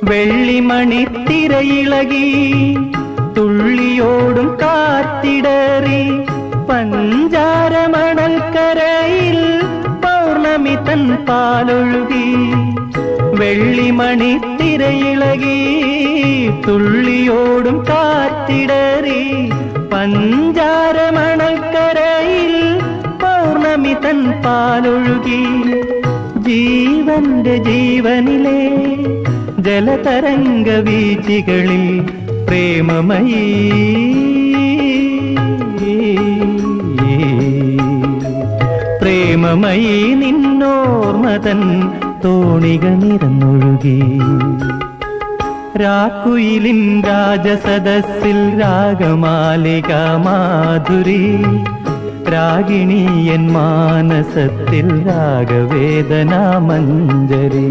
വെള്ളിമണിത്തിരയിളകി തുള്ളിയോടും കാത്തിടറി പഞ്ചാരമണൽക്കരയിൽ പൗർണമി തൻ പാലൊഴുകി. വെള്ളിമണിത്തിരയിളകി തുള്ളിയോടും കാത്തിടറി പഞ്ചാരമണൽക്കരയിൽ പൗർണമി തൻ പാലൊഴുകി. ജീവന്റെ ജീവനിലെ ജലതരംഗ വീചികളിൽ പ്രേമമയീ പ്രേമമയീ നിന്നോർമതൻ തോണിക നിറന്നൊഴുകി. രാക്കുയിലിൻ രാജസദസ്സിൽ രാഗമാലിക മാധുരി, രാഗിണിയൻ മാനസത്തിൽ രാഗവേദനാ മഞ്ജരി.